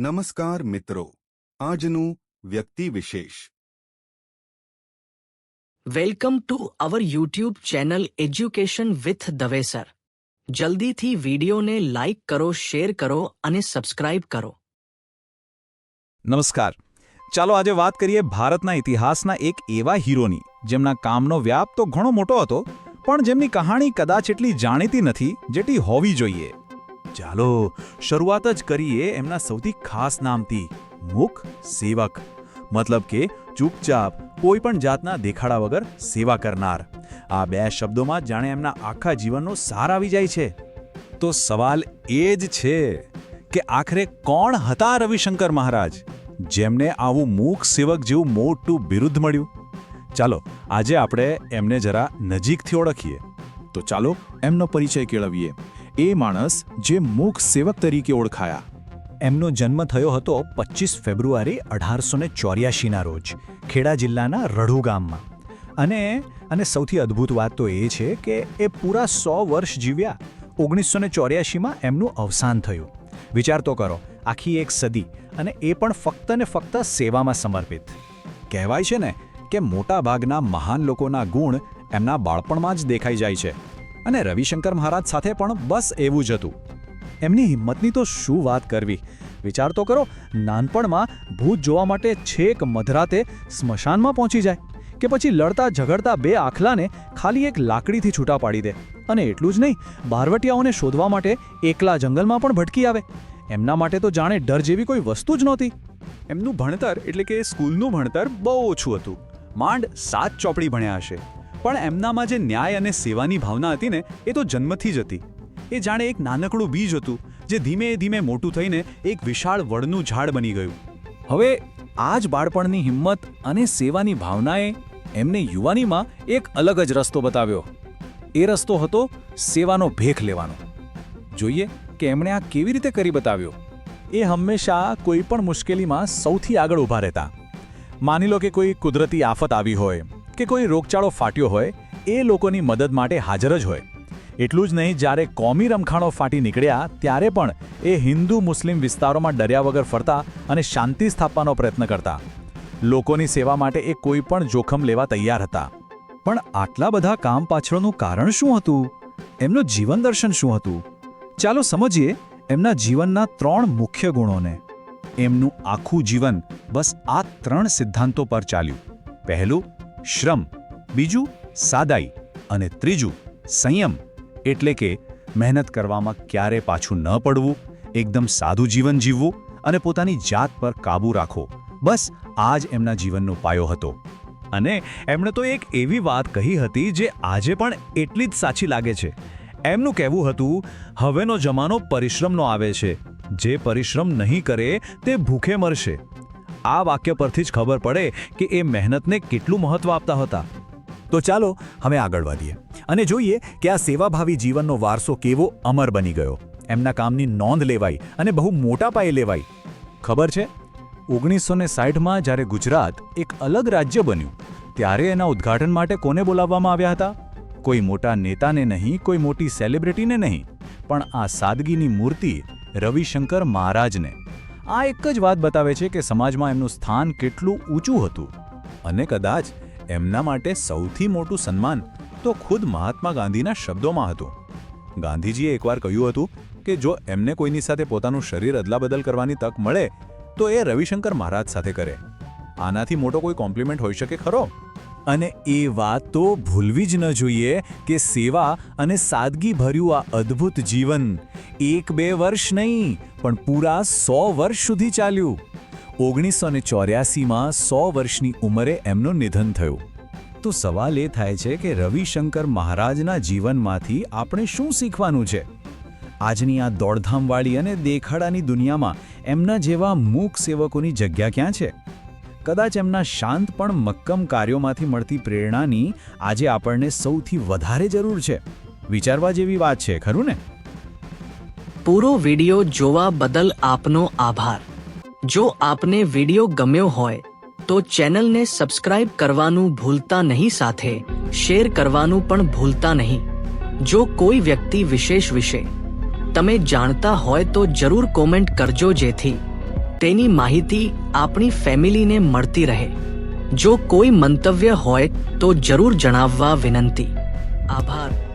નમસ્કાર મિત્રો, આજનું વ્યક્તિ વિશેષ. Welcome to our YouTube channel education with Dave sir. જલ્દીથી વિડીયોને લાઇક કરો, શેર કરો અને સબસ્ક્રાઇબ કરો. નમસ્કાર. ચાલો આજે વાત કરીએ ભારતના ઇતિહાસના એક એવા હીરોની જેમના કામનો વ્યાપ તો ઘણો મોટો હતો, પણ જેમની કહાણી કદાચ એટલી જાણીતી નથી જેટલી હોવી જોઈએ. ચાલો શરૂઆત જ કરીએ એમના સૌથી ખાસ નામથી, મૂક સેવક. મતલબ કે ચૂપચાપ કોઈ પણ જાતના દેખાડા વગર સેવા કરનાર. આ બે શબ્દોમાં જાણે એમના આખા જીવનનો સાર આવી જાય છે. તો સવાલ એ જ છે કે આખરે કોણ હતા રવિશંકર મહારાજ, જેમને આવું મૂક સેવક જેવું મોટું બિરુદ મળ્યું? ચાલો આજે આપણે એમને જરા નજીકથી ઓળખીએ. તો ચાલો એમનો પરિચય કેળવીએ. એ માણસ જે મૂક સેવક તરીકે ઓળખાયા. એમનો જન્મ થયો હતો 25 ફેબ્રુઆરી 1884ના રોજ ખેડા જિલ્લાના રઢુ ગામમાં. અને સૌથી અદ્ભુત વાત તો એ છે કે એ પૂરા 100 વર્ષ જીવ્યા. 1984માં એમનું અવસાન થયું. વિચાર તો કરો, આખી એક સદી, અને એ પણ ફક્ત ને ફક્ત સેવામાં સમર્પિત. કહેવાય છે ને કે મોટાભાગના મહાન લોકોના ગુણ એમના બાળપણમાં જ દેખાઈ જાય છે, અને રવિશંકર મહારાજ સાથે પણ બસ એવું જ હતું. એમની હિંમતની તો શું વાત કરવી. વિચાર તો કરો, નાનપણમાં ભૂત જોવા માટે છેક મધરાતે સ્મશાનમાં પહોંચી જાય, કે પછી લડતા ઝઘડતા બે આખલાને ખાલી એક લાકડીથી છૂટા પાડી દે. અને એટલું જ નહીં, બારવટિયાઓને શોધવા માટે એકલા જંગલમાં પણ ભટકી આવે. એમના માટે તો જાણે ડર જેવી કોઈ વસ્તુ જ નહોતી. એમનું ભણતર એટલે કે સ્કૂલનું ભણતર બહુ ઓછું હતું. માંડ 7 ચોપડી ભણ્યા હશે, પણ એમનામાં જે ન્યાય અને સેવાની ભાવના હતી ને, એ તો જન્મથી જ હતી. એ જાણે એક નાનકડું બીજ હતું જે ધીમે ધીમે મોટું થઈને એક વિશાળ વડનું ઝાડ બની ગયું. હવે આ જ બાળપણની હિંમત અને સેવાની ભાવનાએ એમને યુવાનીમાં એક અલગ જ રસ્તો બતાવ્યો. એ રસ્તો હતો સેવાનો ભેખ લેવાનો. જોઈએ કે એમણે આ કેવી રીતે કરી બતાવ્યો. એ હંમેશા કોઈ પણ મુશ્કેલીમાં સૌથી આગળ ઊભા રહેતા. માની લો કે કોઈ કુદરતી આફત આવી હોય કે કોઈ રોગચાળો ફાટ્યો હોય, એ લોકોની મદદ માટે હાજર જ હોય. એટલું જ નહીં, જ્યારે કોમી રમખાણો ફાટી નીકળ્યા ત્યારે પણ એ હિન્દુ મુસ્લિમ વિસ્તારોમાં ડર્યા વગર ફરતા અને શાંતિ સ્થાપવાનો પ્રયત્ન કરતા. લોકોની સેવા માટે એ કોઈ પણ જોખમ લેવા તૈયાર હતા. પણ આટલા બધા કામ પાછળનું કારણ શું હતું? એમનું જીવન દર્શન શું હતું? ચાલો સમજીએ એમના જીવનના 3 મુખ્ય ગુણોને. એમનું આખું જીવન બસ આ 3 સિદ્ધાંતો પર ચાલ્યું. પહેલું શ્રમ, બીજું સાદાઈ, અને ત્રીજું સંયમ. એટલે કે મહેનત કરવામાં ક્યારે પાછું ન પડવું, એકદમ સાદું જીવન જીવવું અને પોતાની જાત પર કાબૂ રાખવો. બસ આ જ એમના જીવનનો પાયો હતો. અને એમણે તો એક એવી વાત કહી હતી જે આજે પણ એટલી જ સાચી લાગે છે. એમનું કહેવું હતું, હવેનો જમાનો પરિશ્રમનો આવે છે, જે પરિશ્રમ નહીં કરે તે ભૂખે મરશે. આ વાક્ય પરથી જ ખબર પડે કે એ મહેનતને કેટલું મહત્વ આપતા હતા. તો ચાલો હવે આગળ વધીએ અને જોઈએ કે આ સેવાભાવી જીવનનો વારસો કેવો અમર બની ગયો. એમના કામની નોંધ લેવાઈ અને બહુ મોટા પાયે લેવાઈ. ખબર છે, 1960માં જ્યારે ગુજરાત એક અલગ રાજ્ય બન્યું, ત્યારે એના ઉદ્ઘાટન માટે કોને બોલાવવામાં આવ્યા હતા? કોઈ મોટા નેતાને નહીં, કોઈ મોટી સેલિબ્રિટીને નહીં, પણ આ સાદગીની મૂર્તિ રવિશંકર મહારાજને. આ એક જ વાત બતાવે છે કે સમાજમાં એમનું સ્થાન કેટલું ઊંચું હતું. અને કદાચ એમના માટે સૌથી મોટું સન્માન તો ખુદ મહાત્મા ગાંધીના શબ્દોમાં હતું. ગાંધીજીએ એકવાર કહ્યું હતું કે જો એમને કોઈની સાથે પોતાનું શરીર અદલાબદલ કરવાની તક મળે તો એ રવિશંકર મહારાજ સાથે કરે. આનાથી મોટો કોઈ કોમ્પ્લિમેન્ટ હોઈ શકે ખરો? અને એ વાત તો ભૂલવી જ ન જોઈએ કે સેવા અને સાદગી ભર્યું આ અદ્ભુત જીવન 1-2 વર્ષ નહીં, પણ પૂરા 100 વર્ષ સુધી ચાલ્યું. 1984માં 100 વર્ષની ઉંમરે એમનું નિધન થયું. તો સવાલ એ થાય છે કે રવિશંકર મહારાજના જીવનમાંથી આપણે શું શીખવાનું છે? આજની આ દોડધામવાળી અને દેખાડાની દુનિયામાં એમના જેવા મૂક સેવકોની જગ્યા ક્યાં છે? કદાચ એમના શાંત પણ મક્કમ કાર્યોમાંથી મળતી પ્રેરણાની આજે આપણને સૌથી વધારે જરૂર છે. વિચારવા જેવી વાત છે, ખરું ને? પૂરો વિડિયો જોવા બદલ આપનો આભાર. જો આપને વિડિયો ગમ્યો હોય તો ચેનલને સબસ્ક્રાઇબ કરવાનું ભૂલતા નહીં, સાથે શેર કરવાનું પણ ભૂલતા નહીં. જો કોઈ વ્યક્તિ વિશેષ વિશે તમે જાણતા હોય તો જરૂર કોમેન્ટ કરજો, જેથી તેની માહિતી આપણી ફેમિલીને મળતી રહે. જો કોઈ મંતવ્ય હોય તો જરૂર જણાવવા વિનંતી. આભાર.